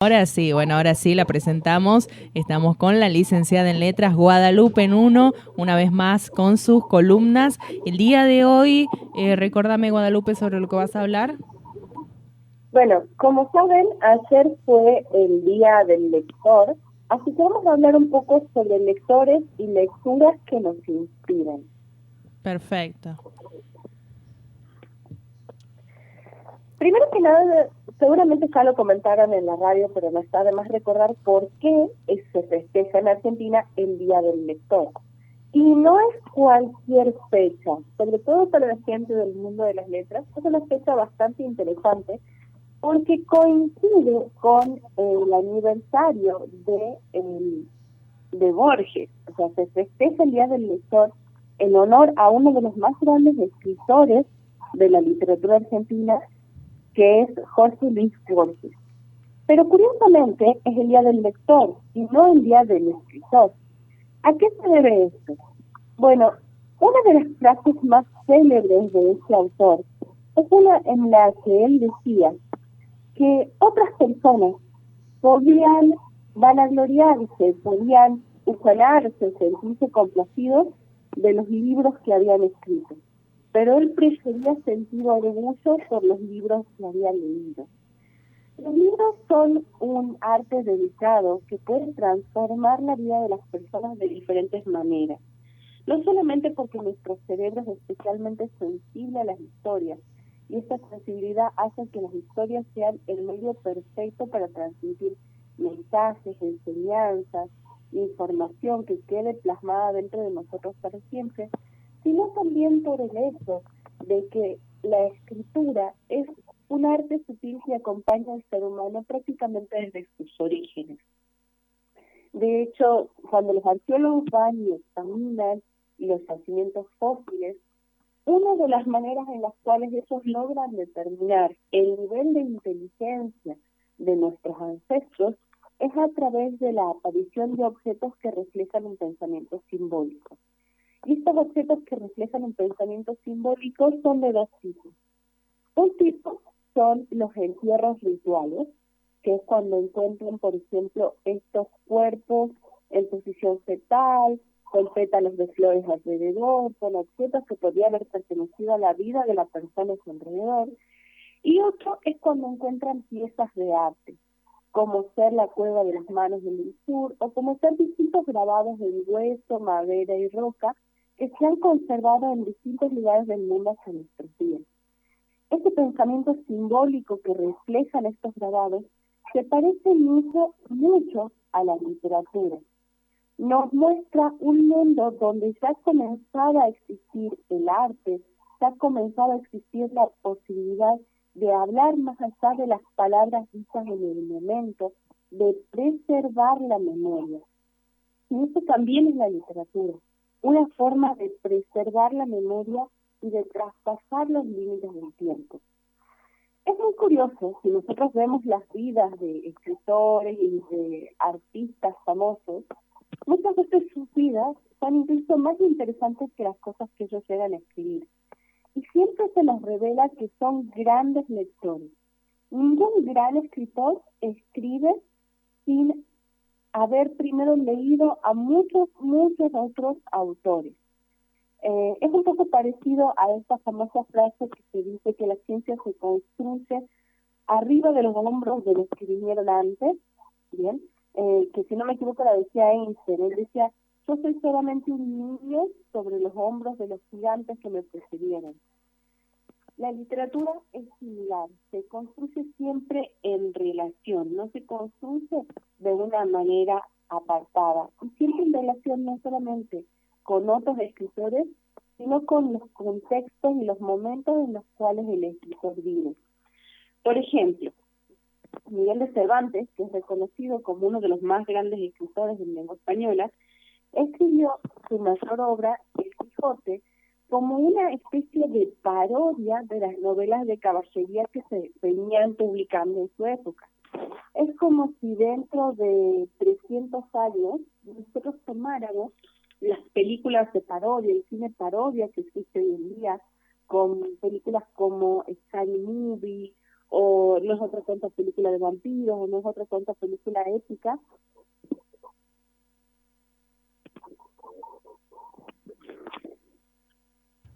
Ahora sí, bueno, ahora sí la presentamos. Estamos con la licenciada en Letras Guadalupe Nuno, una vez más con sus columnas. El día de hoy, recórdame, Guadalupe, sobre lo que vas a hablar. Bueno, como saben, ayer fue el Día del Lector, así que vamos a hablar un poco sobre lectores y lecturas que nos inspiran. Perfecto. Primero que nada, seguramente ya lo comentaron en la radio, pero no está de más recordar por qué se festeja en Argentina el Día del Lector. Y no es cualquier fecha, sobre todo para la gente del mundo de las letras, es una fecha bastante interesante porque coincide con el aniversario de Borges. O sea, se festeja el Día del Lector en honor a uno de los más grandes escritores de la literatura argentina, que es Jorge Luis Borges. Pero curiosamente es el Día del Lector y no el Día del Escritor. ¿A qué se debe esto? Bueno, una de las frases más célebres de este autor es una en la que él decía que otras personas podían vanagloriarse, podían ufanarse, sentirse complacidos de los libros que habían escrito. Pero él prefería sentir orgullo por los libros que había leído. Los libros son un arte dedicado que puede transformar la vida de las personas de diferentes maneras. No solamente porque nuestro cerebro es especialmente sensible a las historias, y esta sensibilidad hace que las historias sean el medio perfecto para transmitir mensajes, enseñanzas, información que quede plasmada dentro de nosotros para siempre, sino también por el hecho de que la escritura es un arte sutil que acompaña al ser humano prácticamente desde sus orígenes. De hecho, cuando los arqueólogos van y examinan los yacimientos fósiles, una de las maneras en las cuales ellos logran determinar el nivel de inteligencia de nuestros ancestros es a través de la aparición de objetos que reflejan un pensamiento simbólico. Y estos objetos que reflejan un pensamiento simbólico son de dos tipos. Un tipo son los entierros rituales, que es cuando encuentran, por ejemplo, estos cuerpos en posición fetal, con pétalos de flores alrededor, con objetos que podrían haber pertenecido a la vida de la persona a su alrededor. Y otro es cuando encuentran piezas de arte, como ser la cueva de las manos del sur, o como ser distintos grabados en hueso, madera y roca, que se han conservado en distintos lugares del mundo hasta nuestros días. Este pensamiento simbólico que reflejan estos grabados se parece mucho a la literatura. Nos muestra un mundo donde ya comenzaba a existir el arte, ya comenzaba a existir la posibilidad de hablar más allá de las palabras dichas en el momento, de preservar la memoria. Y eso también es la literatura, una forma de preservar la memoria y de traspasar los límites del tiempo. Es muy curioso, si nosotros vemos las vidas de escritores y de artistas famosos, muchas veces sus vidas son incluso más interesantes que las cosas que ellos llegan a escribir. Y siempre se nos revela que son grandes lectores. Ningún gran escritor escribe sin haber primero leído a muchos otros autores. Es un poco parecido a esta famosa frase que se dice que la ciencia se construye arriba de los hombros de los que vinieron antes, ¿bien? Que si no me equivoco la decía Einstein. Él decía: yo soy solamente un niño sobre los hombros de los gigantes que me precedieron. La literatura es similar, se construye siempre en relación, no se construye de una manera apartada, y siempre en relación no solamente con otros escritores, sino con los contextos y los momentos en los cuales el escritor vive. Por ejemplo, Miguel de Cervantes, que es reconocido como uno de los más grandes escritores de lengua española, escribió su mayor obra, El Quijote, como una especie de parodia de las novelas de caballería que se venían publicando en su época. Es como si dentro de 300 años nosotros tomáramos las películas de parodia, el cine parodia que existe hoy en día, con películas como Scary Movie o no es otra cuanta película de vampiros, o no es otra cuanta película épica.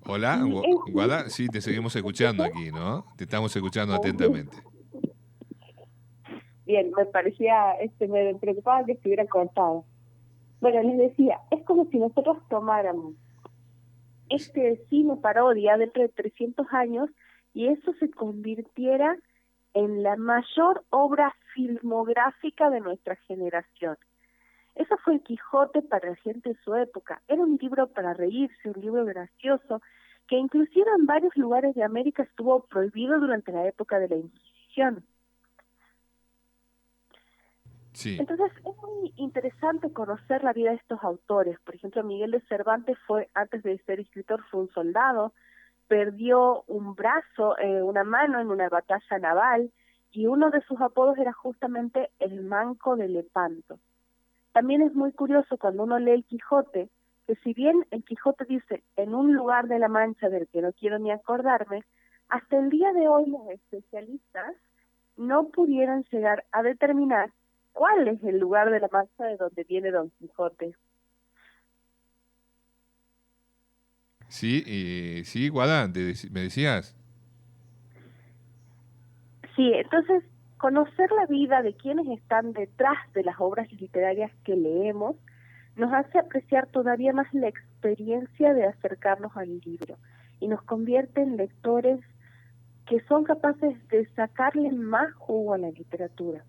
Hola, Y es Guada, sí, te seguimos escuchando aquí, ¿no? Te estamos escuchando atentamente. bien, me parecía, me preocupaba que estuviera cortado. Bueno, les decía, es como si nosotros tomáramos este cine parodia dentro de 300 años y eso se convirtiera en la mayor obra filmográfica de nuestra generación. Eso fue el Quijote para la gente de su época. Era un libro para reírse, un libro gracioso, que inclusive en varios lugares de América estuvo prohibido durante la época de la Inquisición. Sí. Entonces es muy interesante conocer la vida de estos autores. Por ejemplo, Miguel de Cervantes fue, antes de ser escritor, fue un soldado, perdió un brazo, una mano en una batalla naval, y uno de sus apodos era justamente el Manco de Lepanto. También es muy curioso cuando uno lee el Quijote, que si bien el Quijote dice en un lugar de la Mancha del que no quiero ni acordarme, hasta el día de hoy los especialistas no pudieron llegar a determinar cuál es el lugar de la Mancha de donde viene Don Quijote. Sí, sí, Guada, me decías. Sí, entonces conocer la vida de quienes están detrás de las obras literarias que leemos nos hace apreciar todavía más la experiencia de acercarnos al libro y nos convierte en lectores que son capaces de sacarle más jugo a la literatura.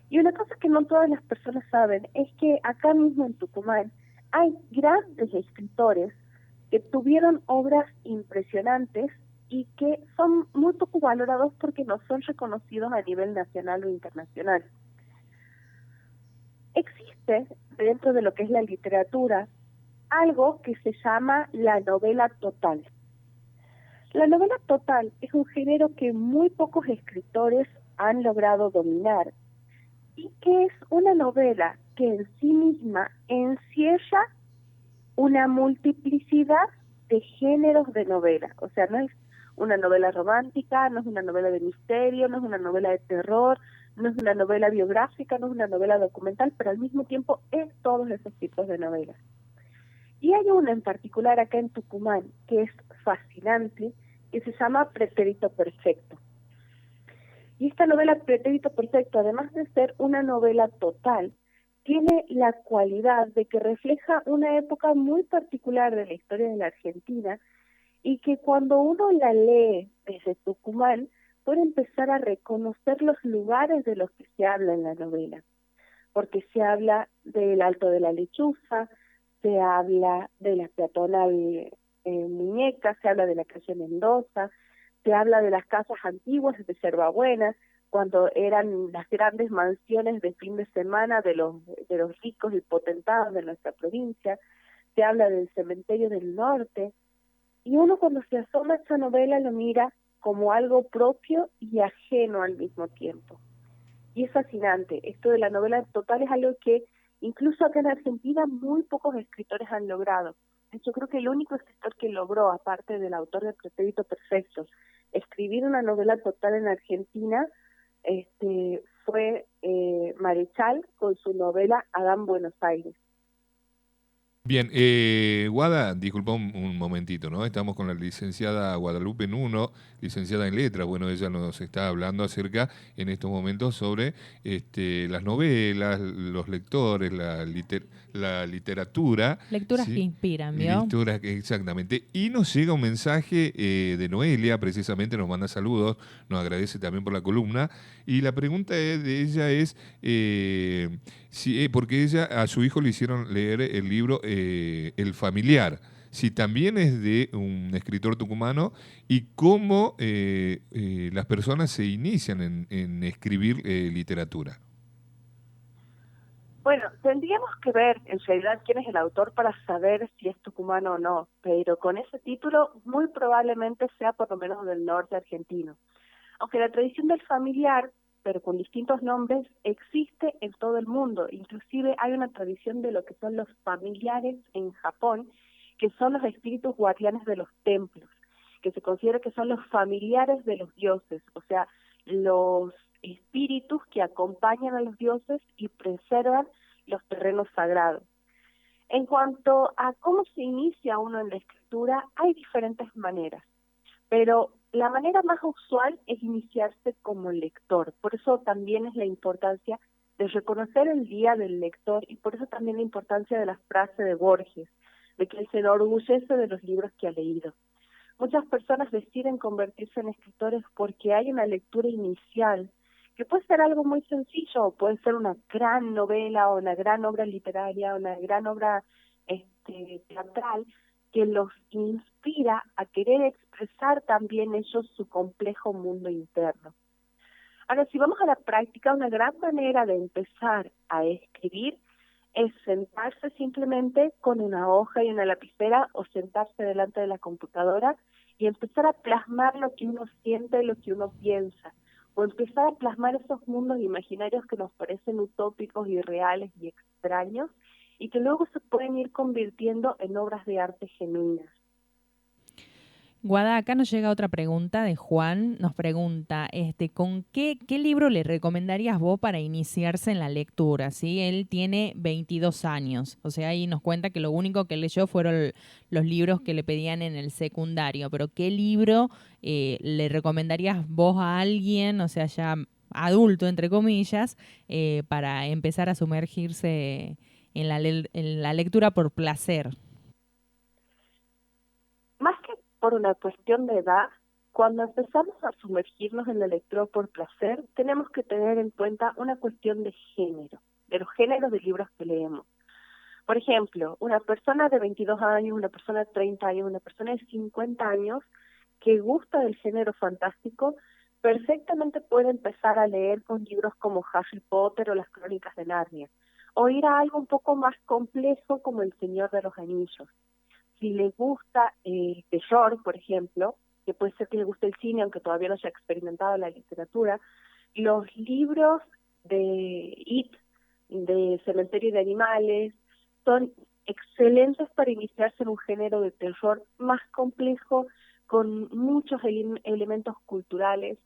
Y una cosa que no todas las personas saben es que acá mismo en Tucumán hay grandes escritores que tuvieron obras impresionantes y que son muy poco valorados porque no son reconocidos a nivel nacional o internacional. Existe dentro de lo que es la literatura algo que se llama la novela total. La novela total es un género que muy pocos escritores han logrado dominar y que es una novela que en sí misma encierra una multiplicidad de géneros de novela. O sea, no es una novela romántica, no es una novela de misterio, no es una novela de terror, no es una novela biográfica, no es una novela documental, pero al mismo tiempo es todos esos tipos de novelas. Y hay una en particular acá en Tucumán que es fascinante, que se llama Pretérito Perfecto. Y esta novela Pretérito Perfecto, además de ser una novela total, tiene la cualidad de que refleja una época muy particular de la historia de la Argentina y que cuando uno la lee desde Tucumán puede empezar a reconocer los lugares de los que se habla en la novela, porque se habla del Alto de la Lechuza, se habla de la peatonal Muñeca, se habla de la calle Mendoza, se habla de las casas antiguas de Yerbabuena, cuando eran las grandes mansiones de fin de semana de los ricos y potentados de nuestra provincia, se habla del cementerio del norte, y uno cuando se asoma a esta novela lo mira como algo propio y ajeno al mismo tiempo. Y es fascinante, esto de la novela total es algo que incluso acá en Argentina muy pocos escritores han logrado. Yo creo que el único escritor que logró, aparte del autor de Pretérito Perfecto, escribir una novela total en Argentina, fue Marechal con su novela Adán Buenos Aires. Bien, Guada, disculpa un momentito, ¿no? Estamos con la licenciada Guadalupe Nuno, licenciada en letras. Bueno, ella nos está hablando acerca en estos momentos sobre las novelas, los lectores, la literatura. Lecturas que ¿Sí? inspiran, ¿vio? Lecturas, exactamente. Y nos llega un mensaje de Noelia, precisamente nos manda saludos, nos agradece también por la columna. Y la pregunta de ella es... sí, porque ella a su hijo le hicieron leer el libro El Familiar, si también es de un escritor tucumano y cómo las personas se inician en escribir literatura. Bueno, tendríamos que ver en realidad quién es el autor para saber si es tucumano o no, pero con ese título muy probablemente sea por lo menos del norte argentino. Aunque la tradición del familiar, pero con distintos nombres, existe en todo el mundo. Inclusive hay una tradición de lo que son los familiares en Japón, que son los espíritus guardianes de los templos, que se considera que son los familiares de los dioses, o sea, los espíritus que acompañan a los dioses y preservan los terrenos sagrados. En cuanto a cómo se inicia uno en la escritura, hay diferentes maneras, pero la manera más usual es iniciarse como lector. Por eso también es la importancia de reconocer el día del lector y por eso también la importancia de la frase de Borges, de que él se enorgullece de los libros que ha leído. Muchas personas deciden convertirse en escritores porque hay una lectura inicial, que puede ser algo muy sencillo, o puede ser una gran novela, o una gran obra literaria, o una gran obra teatral, que los inspira a querer expresar también ellos su complejo mundo interno. Ahora, si vamos a la práctica, una gran manera de empezar a escribir es sentarse simplemente con una hoja y una lapicera o sentarse delante de la computadora y empezar a plasmar lo que uno siente, lo que uno piensa, o empezar a plasmar esos mundos imaginarios que nos parecen utópicos, irreales y extraños, y que luego se pueden ir convirtiendo en obras de arte genuinas. Guada, acá nos llega otra pregunta de Juan. Nos pregunta, ¿con qué libro le recomendarías vos para iniciarse en la lectura? ¿Sí? Él tiene 22 años, o sea, ahí nos cuenta que lo único que leyó fueron los libros que le pedían en el secundario, pero ¿qué libro le recomendarías vos a alguien, o sea, ya adulto, entre comillas, para empezar a sumergirse en la lectura por placer? Más que por una cuestión de edad, cuando empezamos a sumergirnos en la lectura por placer, tenemos que tener en cuenta una cuestión de género, de los géneros de libros que leemos. Por ejemplo, una persona de 22 años, una persona de 30 años, una persona de 50 años que gusta del género fantástico, perfectamente puede empezar a leer con libros como Harry Potter o las Crónicas de Narnia, o ir a algo un poco más complejo como El Señor de los Anillos. Si le gusta el terror, por ejemplo, que puede ser que le guste el cine, aunque todavía no haya experimentado la literatura, los libros de It, de Cementerio de Animales, son excelentes para iniciarse en un género de terror más complejo, con muchos elementos culturales,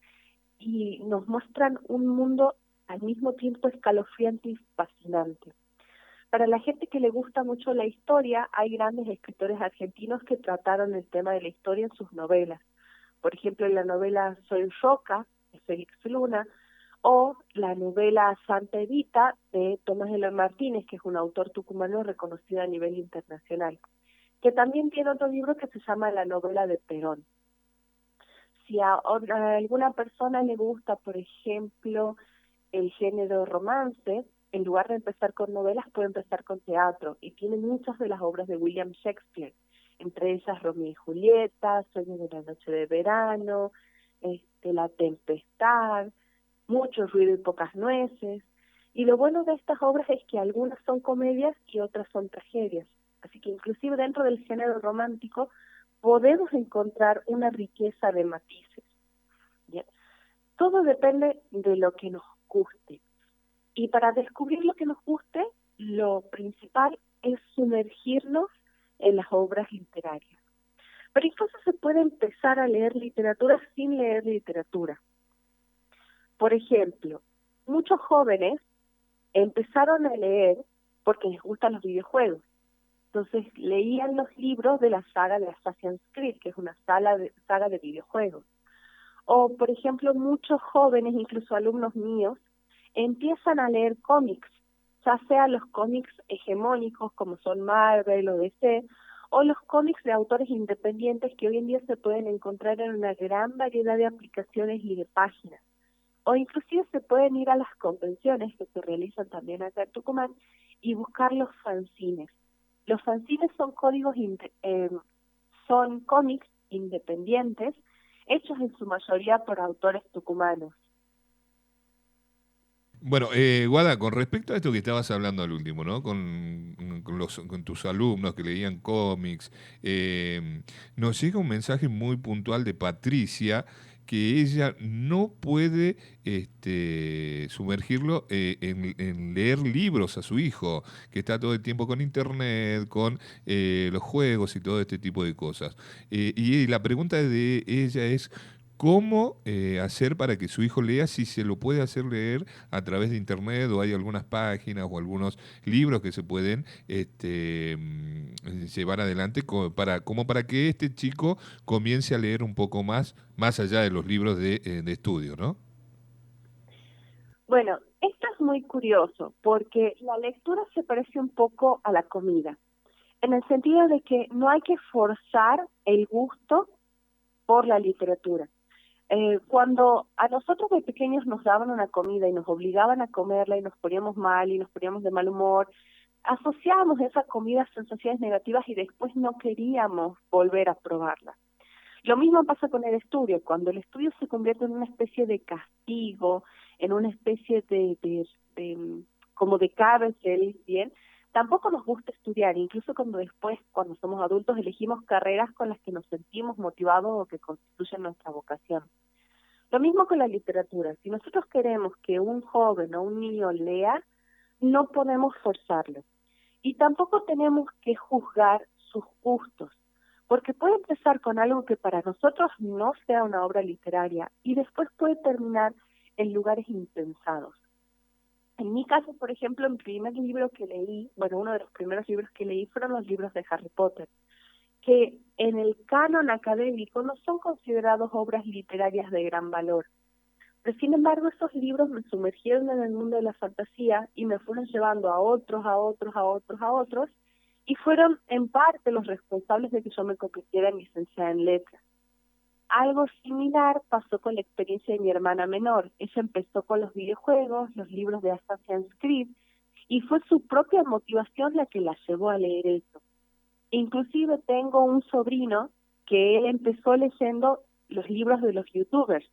y nos muestran un mundo al mismo tiempo escalofriante y fascinante. Para la gente que le gusta mucho la historia, hay grandes escritores argentinos que trataron el tema de la historia en sus novelas. Por ejemplo, en la novela Soy Roca, de Félix Luna, o la novela Santa Evita, de Tomás Eloy Martínez, que es un autor tucumano reconocido a nivel internacional, que también tiene otro libro que se llama La novela de Perón. Si a alguna persona le gusta, por ejemplo, el género romance, en lugar de empezar con novelas, puede empezar con teatro, y tiene muchas de las obras de William Shakespeare, entre ellas Romeo y Julieta, Sueño de una noche de verano, La tempestad, Mucho ruido y pocas nueces. Y lo bueno de estas obras es que algunas son comedias y otras son tragedias. Así que inclusive dentro del género romántico podemos encontrar una riqueza de matices. ¿Bien? Todo depende de lo que nos guste. Y para descubrir lo que nos guste, lo principal es sumergirnos en las obras literarias. Pero incluso se puede empezar a leer literatura sin leer literatura. Por ejemplo, muchos jóvenes empezaron a leer porque les gustan los videojuegos. Entonces leían los libros de la saga de Assassin's Creed, que es una saga de videojuegos. O, por ejemplo, muchos jóvenes, incluso alumnos míos, empiezan a leer cómics, ya sea los cómics hegemónicos como son Marvel o DC, o los cómics de autores independientes que hoy en día se pueden encontrar en una gran variedad de aplicaciones y de páginas. O inclusive se pueden ir a las convenciones que se realizan también acá en Tucumán y buscar los fanzines. Los fanzines son son cómics independientes hechos en su mayoría por autores tucumanos. Bueno, Guada, con respecto a esto que estabas hablando al último, ¿no? Con tus alumnos que leían cómics, nos llega un mensaje muy puntual de Patricia que ella no puede sumergirlo en leer libros a su hijo, que está todo el tiempo con internet, con los juegos y todo este tipo de cosas. Y la pregunta de ella es, cómo hacer para que su hijo lea, si se lo puede hacer leer a través de internet o hay algunas páginas o algunos libros que se pueden llevar adelante como para que este chico comience a leer un poco más allá de los libros de estudio, ¿no? Bueno, esto es muy curioso porque la lectura se parece un poco a la comida, en el sentido de que no hay que forzar el gusto por la literatura. Cuando a nosotros de pequeños nos daban una comida y nos obligaban a comerla y nos poníamos mal y nos poníamos de mal humor, asociábamos esa comida a sensaciones negativas y después no queríamos volver a probarla. Lo mismo pasa con el estudio. Cuando el estudio se convierte en una especie de castigo, en una especie como de cárcel, ¿bien? Tampoco nos gusta estudiar, incluso cuando somos adultos, elegimos carreras con las que nos sentimos motivados o que constituyen nuestra vocación. Lo mismo con la literatura. Si nosotros queremos que un joven o un niño lea, no podemos forzarlo. Y tampoco tenemos que juzgar sus gustos, porque puede empezar con algo que para nosotros no sea una obra literaria y después puede terminar en lugares impensados. En mi caso, por ejemplo, el primer libro que leí, uno de los primeros libros que leí fueron los libros de Harry Potter, que en el canon académico no son considerados obras literarias de gran valor. Pero sin embargo, esos libros me sumergieron en el mundo de la fantasía y me fueron llevando a otros, y fueron en parte los responsables de que yo me convirtiera en licenciada en letras. Algo similar pasó con la experiencia de mi hermana menor. Ella empezó con los videojuegos, los libros de Assassin's Creed, y fue su propia motivación la que la llevó a leer eso. Inclusive tengo un sobrino que él empezó leyendo los libros de los youtubers,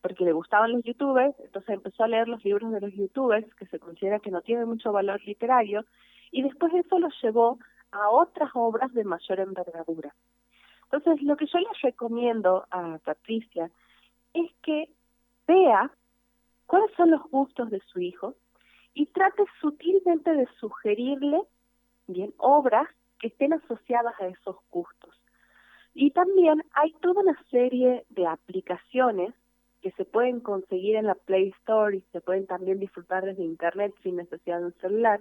porque le gustaban los youtubers, entonces empezó a leer los libros de los youtubers, que se considera que no tienen mucho valor literario, y después eso lo llevó a otras obras de mayor envergadura. Entonces, lo que yo les recomiendo a Patricia es que vea cuáles son los gustos de su hijo y trate sutilmente de sugerirle obras que estén asociadas a esos gustos. Y también hay toda una serie de aplicaciones que se pueden conseguir en la Play Store y se pueden también disfrutar desde Internet sin necesidad de un celular,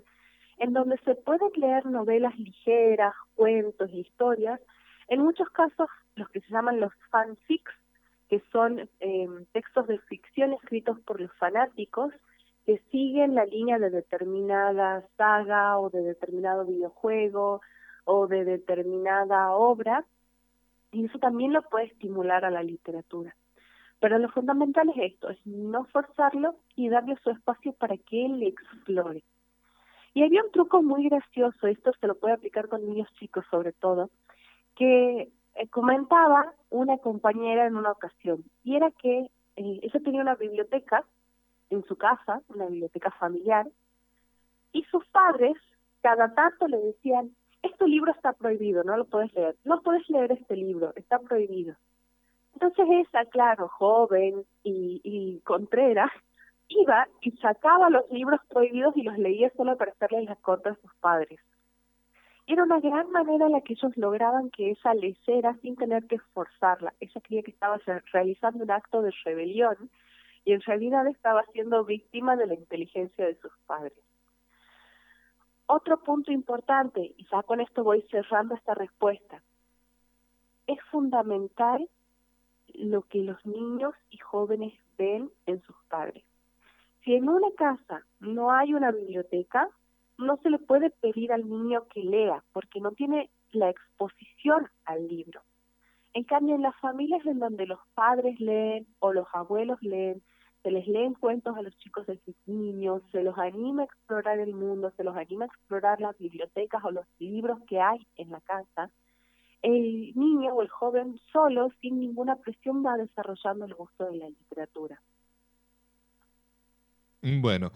en donde se pueden leer novelas ligeras, cuentos, historias, en muchos casos los que se llaman los fanfics, que son textos de ficción escritos por los fanáticos que siguen la línea de determinada saga o de determinado videojuego o de determinada obra, y eso también lo puede estimular a la literatura. Pero lo fundamental es esto, es no forzarlo y darle su espacio para que él explore. Y había un truco muy gracioso, esto se lo puede aplicar con niños chicos sobre todo, que comentaba una compañera en una ocasión, y era que ella tenía una biblioteca en su casa, una biblioteca familiar, y sus padres cada tanto le decían, este libro está prohibido, no lo puedes leer, no puedes leer este libro, está prohibido. Entonces ella, claro, joven y contrera, iba y sacaba los libros prohibidos y los leía solo para hacerle las cortes a sus padres. Era una gran manera en la que ellos lograban que ella leyera sin tener que forzarla. Ella creía que estaba realizando un acto de rebelión y en realidad estaba siendo víctima de la inteligencia de sus padres. Otro punto importante, y ya con esto voy cerrando esta respuesta, es fundamental lo que los niños y jóvenes ven en sus padres. Si en una casa no hay una biblioteca, no se le puede pedir al niño que lea, porque no tiene la exposición al libro. En cambio, en las familias en donde los padres leen o los abuelos leen, se les leen cuentos a los chicos de sus niños, se los anima a explorar el mundo, se los anima a explorar las bibliotecas o los libros que hay en la casa, el niño o el joven solo, sin ninguna presión, va desarrollando el gusto de la literatura. Bueno,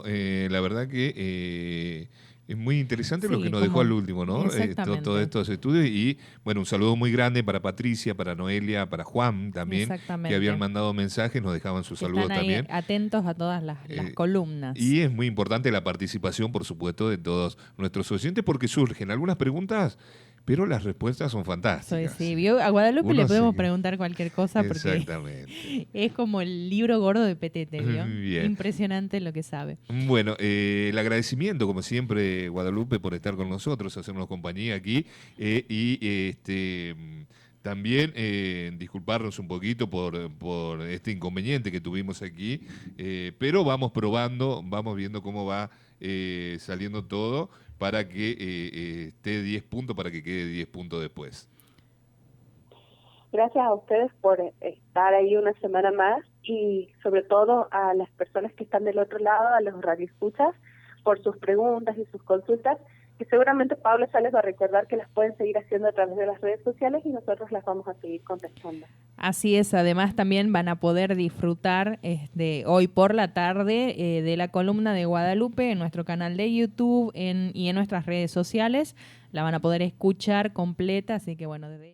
la verdad que es muy interesante lo Sí, que nos dejó al como último, ¿no? Todos exactamente, estos estudios y, bueno, un saludo muy grande para Patricia, para Noelia, para Juan también, que exactamente. habían mandado mensajes, nos dejaban sus Que saludos están ahí también. atentos a todas las columnas. Y es muy importante la participación, por supuesto, de todos nuestros oyentes porque surgen algunas preguntas pero las respuestas son fantásticas. Sí, vio, a Guadalupe Uno le podemos sí. preguntar cualquier cosa porque Exactamente. es como el libro gordo de Petete, ¿vio? Bien. Impresionante lo que sabe. Bueno, el agradecimiento, como siempre, Guadalupe, por estar con nosotros, hacernos compañía aquí también disculparnos un poquito por este inconveniente que tuvimos aquí, pero vamos probando, vamos viendo cómo va saliendo todo para que esté 10 puntos, para que quede 10 puntos después. Gracias a ustedes por estar ahí una semana más y sobre todo a las personas que están del otro lado, a los radioescuchas, por sus preguntas y sus consultas, que seguramente Pablo ya les va a recordar que las pueden seguir haciendo a través de las redes sociales y nosotros las vamos a seguir contestando. Así es, además también van a poder disfrutar hoy por la tarde de la columna de Guadalupe en nuestro canal de YouTube y en nuestras redes sociales. La van a poder escuchar completa, así que bueno, desde